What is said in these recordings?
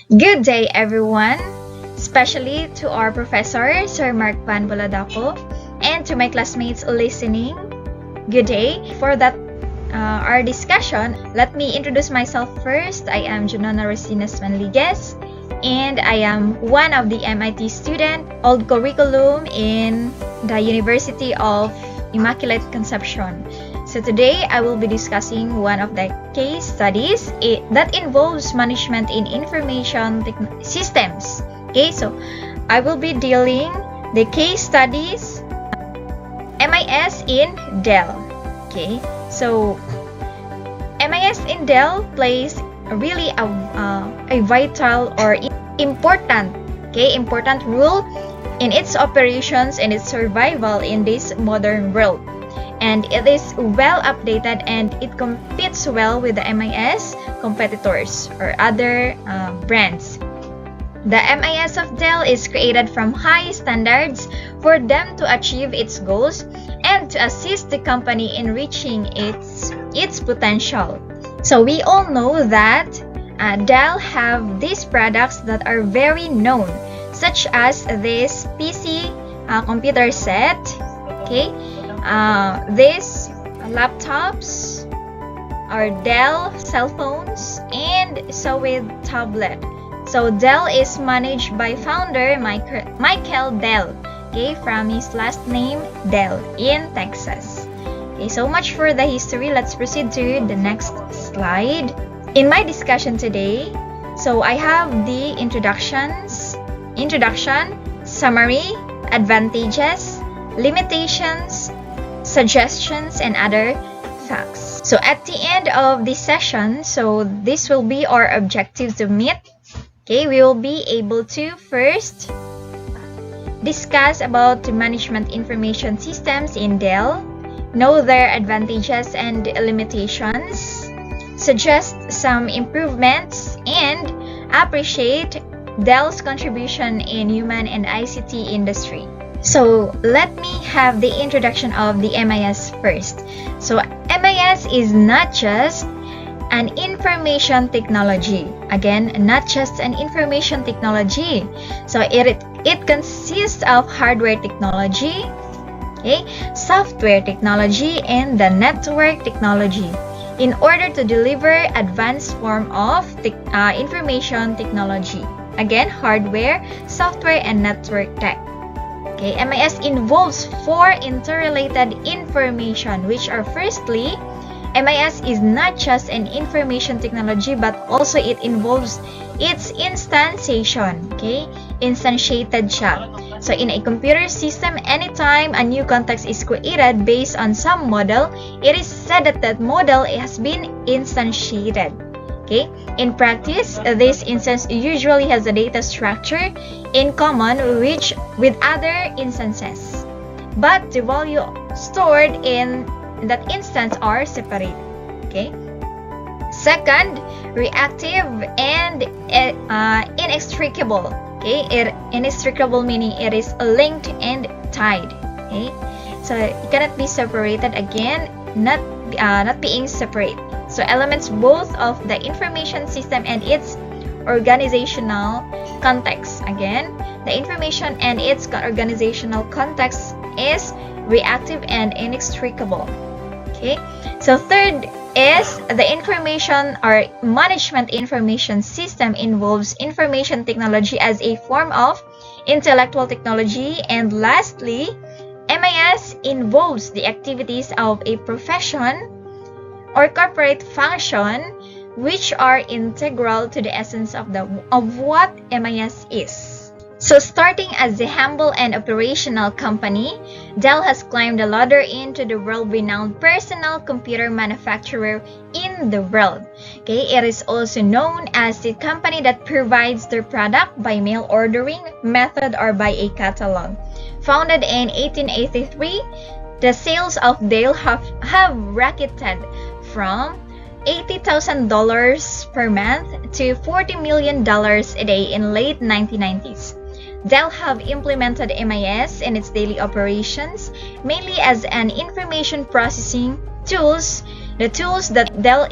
Good day, everyone, especially to our professor, Sir Mark Van Buladaco, and to my classmates listening. Good day. For that, our discussion, let me introduce myself first. I am Junona Rosinas Manligues, and I am one of the MIT student, old curriculum in the University of Immaculate Conception. So today, I will be discussing one of the case studies that involves management in information systems. Okay, so I will be dealing the case studies MIS in Dell. Okay, so MIS in Dell plays really a vital or important role in its operations and its survival in this modern world. And it is well updated and it competes well with the MIS competitors or other brands. The MIS of Dell is created from high standards for them to achieve its goals and to assist the company in reaching its potential. So we all know that Dell have these products that are very known, such as this PC computer set, okay? These laptops are Dell cell phones and so with tablet. So Dell is managed by founder Michael Dell, okay, from his last name Dell in Texas. Okay, so much for the history. Let's proceed to the next slide. In my discussion today, so I have the introduction, summary, advantages, limitations, suggestions, and other facts. So at the end of this session, so this will be our objective to meet. Okay, we will be able to first discuss about the management information systems in Dell, know their advantages and limitations, suggest some improvements, and appreciate Dell's contribution in human and ICT industry. So let me have the introduction of the MIS first. So MIS is not just an information technology. Again, not just an information technology. So it consists of hardware technology, okay, software technology, and the network technology in order to deliver advanced form of information technology. Again, hardware, software, and network tech. Okay, MIS involves four interrelated information, which are firstly, MIS is not just an information technology, but also it involves its instantiation. Okay, instantiated siya. So in a computer system, anytime a new context is created based on some model, it is said that that model has been instantiated. Okay, in practice, this instance usually has a data structure in common with other instances, but the value stored in that instance are separate. Okay. Second, reactive and inextricable. Okay, inextricable meaning it is linked and tied. Okay, so it cannot be separated. Again, not being separate. So elements both of the information system and its organizational context. Again, the information and its organizational context is reactive and inextricable. Okay, so third is the information or management information system involves information technology as a form of intellectual technology. And lastly, MIS involves the activities of a profession or corporate function which are integral to the essence of what MIS is. So starting as a humble and operational company, Dell has climbed the ladder into the world-renowned personal computer manufacturer in the world. Okay, it is also known as the company that provides their product by mail ordering method or by a catalog. Founded in 1883, the sales of Dell have rocketed from $80,000 per month to $40 million a day in late 1990s. Dell have implemented MIS in its daily operations, mainly as an information processing tools. The tools that Dell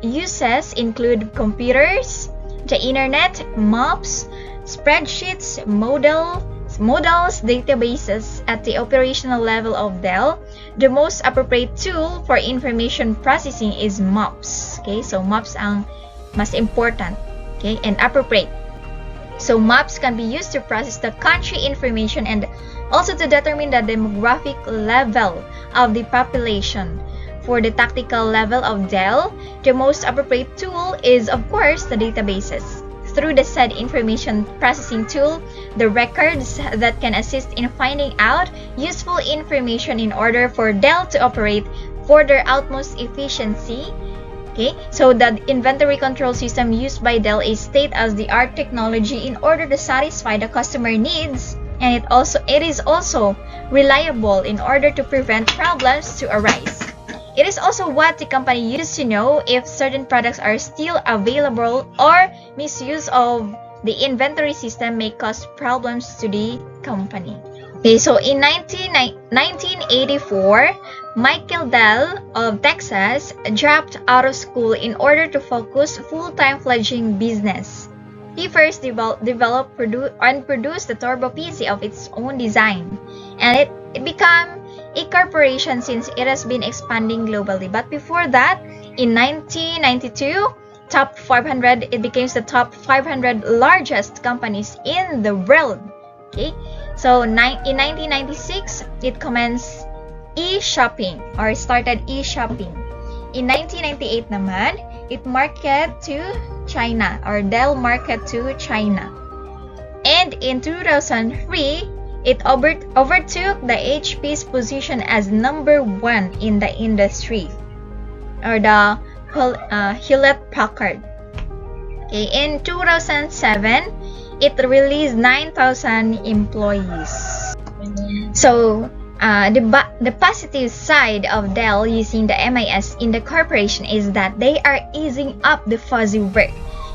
uses include computers, the internet, maps, spreadsheets, models, databases at the operational level of Dell. The most appropriate tool for information processing is maps. Okay, so maps ang mas important, okay, and appropriate. So maps can be used to process the country information and also to determine the demographic level of the population. For the tactical level of Dell, the most appropriate tool is, of course, the databases. Through the said information processing tool, the records that can assist in finding out useful information in order for Dell to operate for their utmost efficiency. Okay, so the inventory control system used by Dell is state-of-the-art technology in order to satisfy the customer needs, and it is also reliable in order to prevent problems to arise. It is also what the company uses to know if certain products are still available or misuse of the inventory system may cause problems to the company. Okay, so in 1984, Michael Dell of Texas dropped out of school in order to focus full-time fledgling business. He first developed and produced the Turbo PC of its own design, and it became a corporation since it has been expanding globally. But before that, in 1992, top 500, it became the top 500 largest companies in the world. Okay, so in 1996, it commenced e-shopping or started e-shopping. In 1998 naman, it marketed to China or Dell market to China. And in 2003, it overtook the HP's position as number 1 in the industry, or the Hewlett-Packard. Okay, in 2007, it released 9,000 employees. So, the positive side of Dell using the MIS in the corporation is that they are easing up the fuzzy work,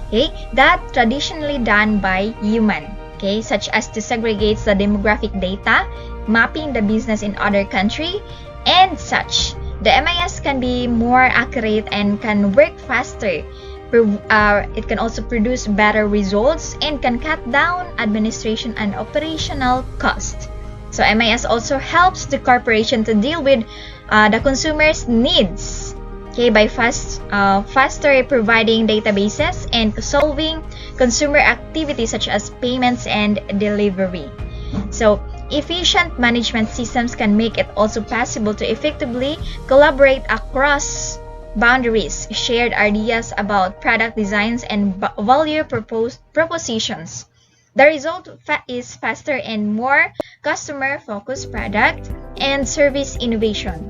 okay, that traditionally done by human. Okay, such as to segregate the demographic data, mapping the business in other country, and such. The MIS can be more accurate and can work faster. It can also produce better results and can cut down administration and operational costs. So MIS also helps the corporation to deal with the consumer's needs, okay, by faster providing databases and solving consumer activities such as payments and delivery. So efficient management systems can make it also possible to effectively collaborate across boundaries, shared ideas about product designs and value propositions. The result is faster and more customer-focused product and service innovation.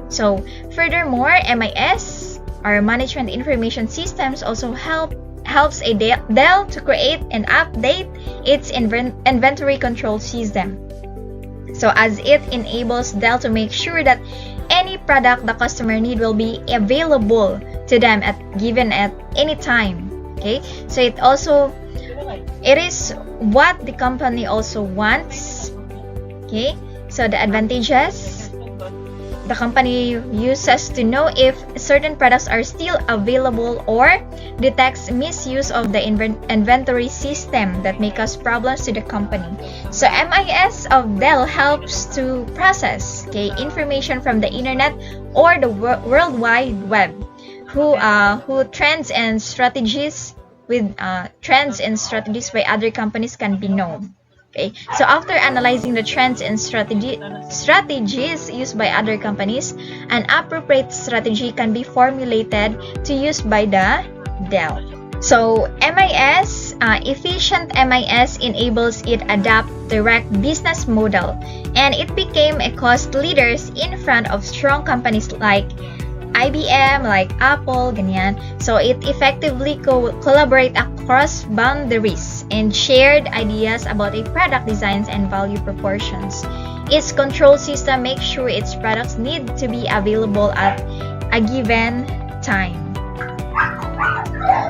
So, furthermore, MIS, or Management Information Systems, also helps a Dell to create and update its inventory control system. So, as it enables Dell to make sure that any product the customer need will be available to them given at any time. Okay, so it is what the company also wants. Okay, so the advantages the company uses to know if certain products are still available or detects misuse of the inventory system that may cause problems to the company. So MIS of Dell helps to process, okay, information from the internet or the World Wide Web, who trends and strategies by other companies can be known. Okay, so after analyzing the trends and strategies used by other companies, an appropriate strategy can be formulated to use by the Dell. So MIS, efficient MIS enables it adapt direct business model, and it became a cost leaders in front of strong companies like IBM, like Apple, ganyan. So it effectively collaborate across boundaries and shared ideas about a product designs and value proportions. Its control system makes sure its products need to be available at a given time.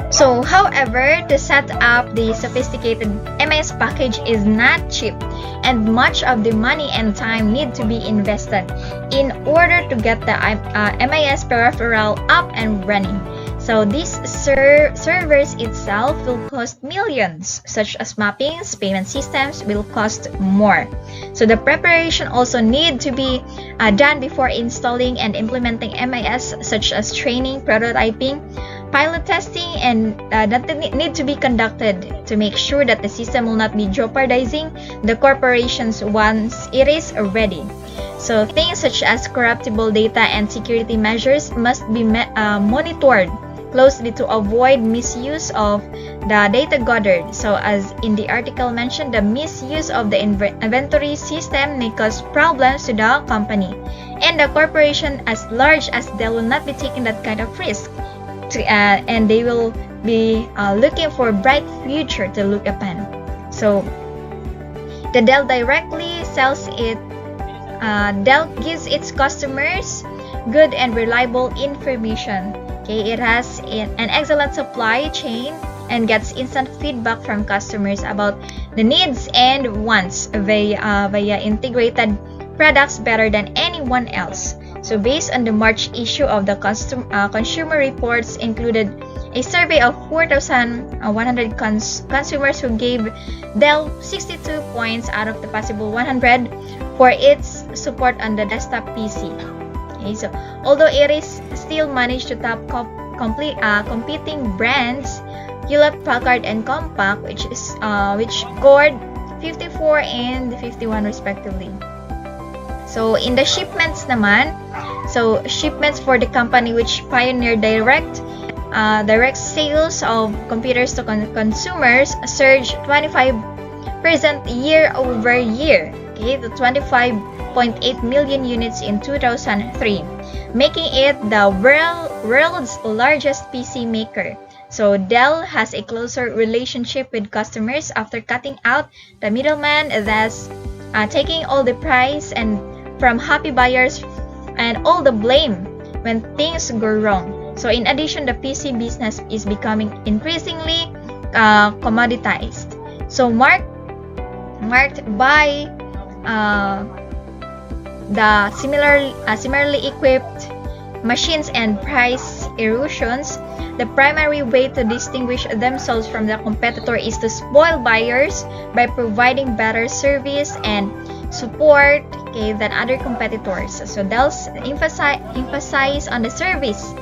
So, however, to set up the sophisticated MIS package is not cheap, and much of the money and time need to be invested in order to get the MIS peripheral up and running. So these servers itself will cost millions, such as mappings, payment systems will cost more. So the preparation also need to be done before installing and implementing MIS, such as training, prototyping, pilot testing, and that need to be conducted to make sure that the system will not be jeopardizing the corporations once it is ready. So things such as corruptible data and security measures must be monitored closely to avoid misuse of the data gathered. So as in the article mentioned, the misuse of the inventory system may cause problems to the company. And the corporation as large as Dell will not be taking that kind of risk. And they will be looking for a bright future to look upon. So the Dell directly sells it. Dell gives its customers good and reliable information. Okay, it has an excellent supply chain and gets instant feedback from customers about the needs and wants via integrated products better than anyone else. So based on the March issue of the Consumer Reports included a survey of 4,100 consumers who gave Dell 62 points out of the possible 100 for its support on the desktop PC. Okay, so although it is still managed to top competing brands, Hewlett-Packard and Compaq, which scored 54 and 51 respectively. So in the shipments naman, so shipments for the company which pioneered direct sales of computers to consumers surged 25% year over year, okay, to 25.8 million units in 2003, making it the world's largest PC maker. So Dell has a closer relationship with customers after cutting out the middleman, thus taking all the price and from happy buyers and all the blame when things go wrong. So in addition, the PC business is becoming increasingly commoditized. So marked by the similarly equipped machines and price erosions, the primary way to distinguish themselves from the competitor is to spoil buyers by providing better service and support, okay, than other competitors. So Dell's emphasize on the service.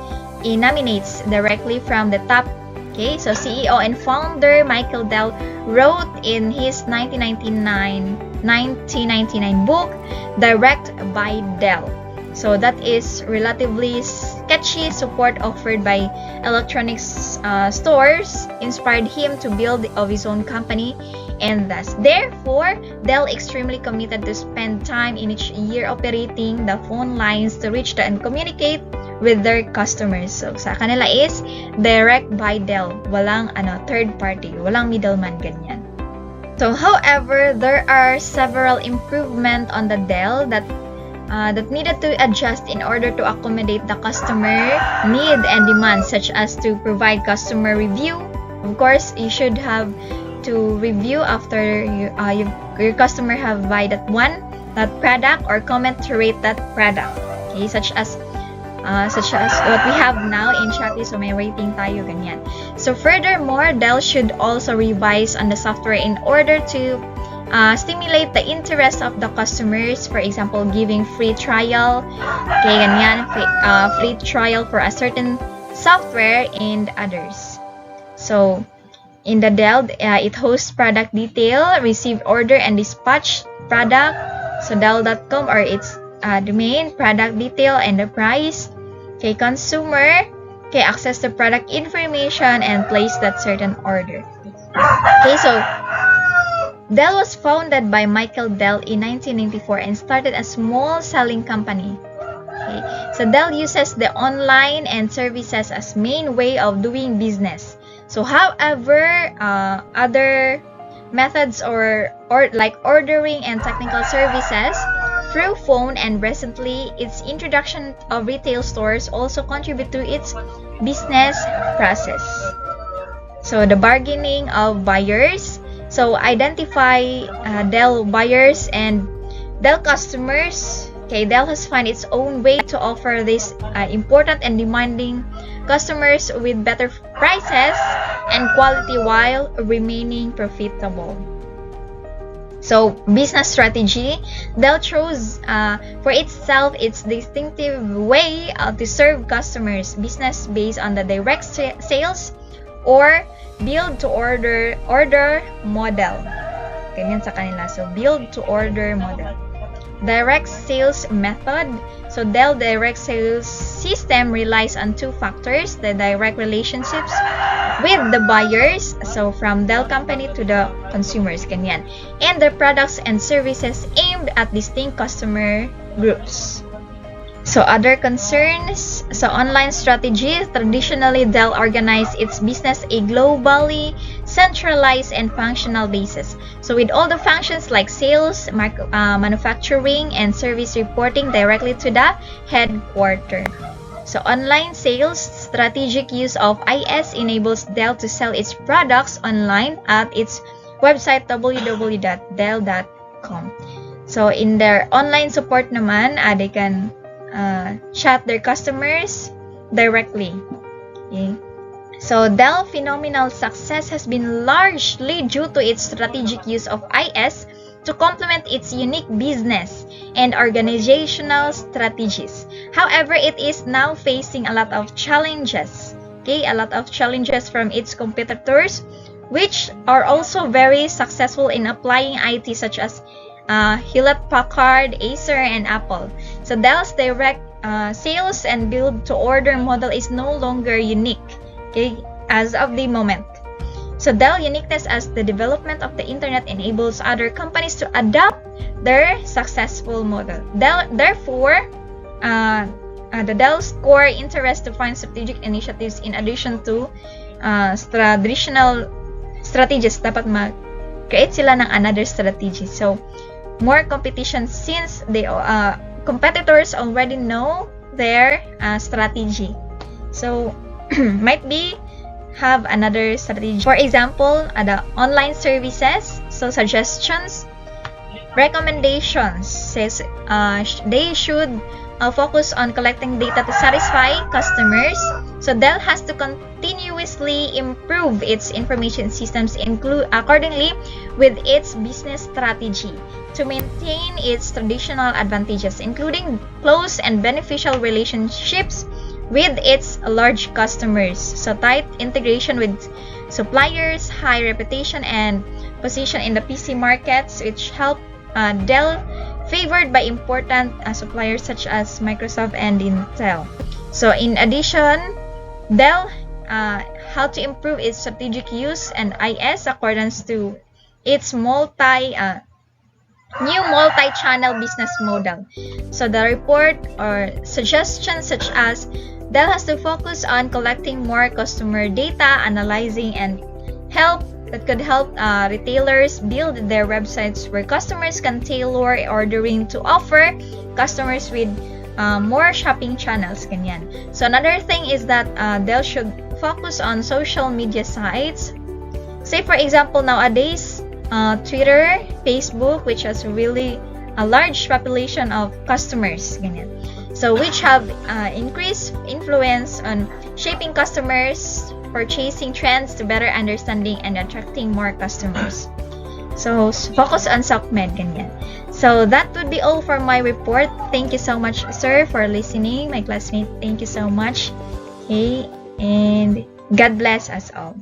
It nominates directly from the top. Okay, so CEO and founder Michael Dell wrote in his 1999 book, Direct by Dell. So that is relatively sketchy support offered by electronics stores inspired him to build of his own company, and thus therefore Dell extremely committed to spend time in each year operating the phone lines to reach and communicate with their customers. So sa kanila is direct by Dell, walang third party, walang middleman ganyan. So however, there are several improvements on the Dell that needed to adjust in order to accommodate the customer need and demand, such as to provide customer review. Of course, you should have to review after your customer have buy that product or comment to rate that product. Okay, such as what we have now in Shopee, so may rating tayo ganyan. So furthermore, Dell should also revise on the software in order to stimulate the interest of the customers, for example, giving free trial, okay, ganyan, free trial for a certain software and others. So in the Dell, it hosts product detail, receive order and dispatch product. So Dell.com or its domain, product detail and the price. Okay, consumer, okay, access the product information and place that certain order. Okay, so Dell was founded by Michael Dell in 1994 and started a small selling company. Okay, so Dell uses the online and services as main way of doing business. So however, other methods or like ordering and technical services through phone and recently its introduction of retail stores also contribute to its business process. So the bargaining of buyers. So identify Dell buyers and Dell customers Okay, Dell has found its own way to offer these important and demanding customers with better prices and quality while remaining profitable. So, business strategy, Dell chose for itself its distinctive way to serve customers, business based on the direct sales or build-to-order model. Ganyan sa kanila. So, build-to-order model. Direct sales method. So, Dell direct sales system relies on two factors, the direct relationships with the buyers, so from Dell company to the consumers, ganyan, and their products and services aimed at distinct customer groups. So, other concerns. So, online strategy. Traditionally, Dell organized its business a globally centralized and functional basis. So, with all the functions like sales, manufacturing, and service reporting directly to the headquarters. So, online sales, strategic use of IS enables Dell to sell its products online at its website www.dell.com. So, in their online support naman, they can chat their customers directly. Okay. So, Dell phenomenal success has been largely due to its strategic use of IS to complement its unique business and organizational strategies. However, it is now facing a lot of challenges. Okay, a lot of challenges from its competitors, which are also very successful in applying IT, such as Hewlett-Packard, Acer, and Apple. So, Dell's direct sales and build-to-order model is no longer unique, okay, as of the moment. So, Dell uniqueness as the development of the internet enables other companies to adopt their successful model. Therefore, the Dell's core interest to find strategic initiatives in addition to traditional strategies, dapat mag-create sila ng another strategy. So, more competition since the competitors already know their strategy. So, might be have another strategy. For example, the online services, so suggestions, recommendations, says they should focus on collecting data to satisfy customers. So, Dell has to continuously improve its information systems accordingly with its business strategy to maintain its traditional advantages, including close and beneficial relationships with its large customers. So, tight integration with suppliers, high reputation and position in the PC markets, which help Dell favored by important suppliers such as Microsoft and Intel. So, in addition, Dell how to improve its strategic use and IS accordance to its new multi-channel business model. So, the report or suggestions such as Dell has to focus on collecting more customer data, analyzing and could help retailers build their websites where customers can tailor ordering to offer customers with more shopping channels. Ganyan. So, another thing is that Dell should focus on social media sites. Say, for example, nowadays, Twitter, Facebook, which has really a large population of customers, ganyan. So, which have increased influence on shaping customers' purchasing trends to better understanding and attracting more customers. So, focus on SOCMED, ganyan. So, that would be all for my report. Thank you so much, sir, for listening. My classmate, thank you so much. Okay, and God bless us all.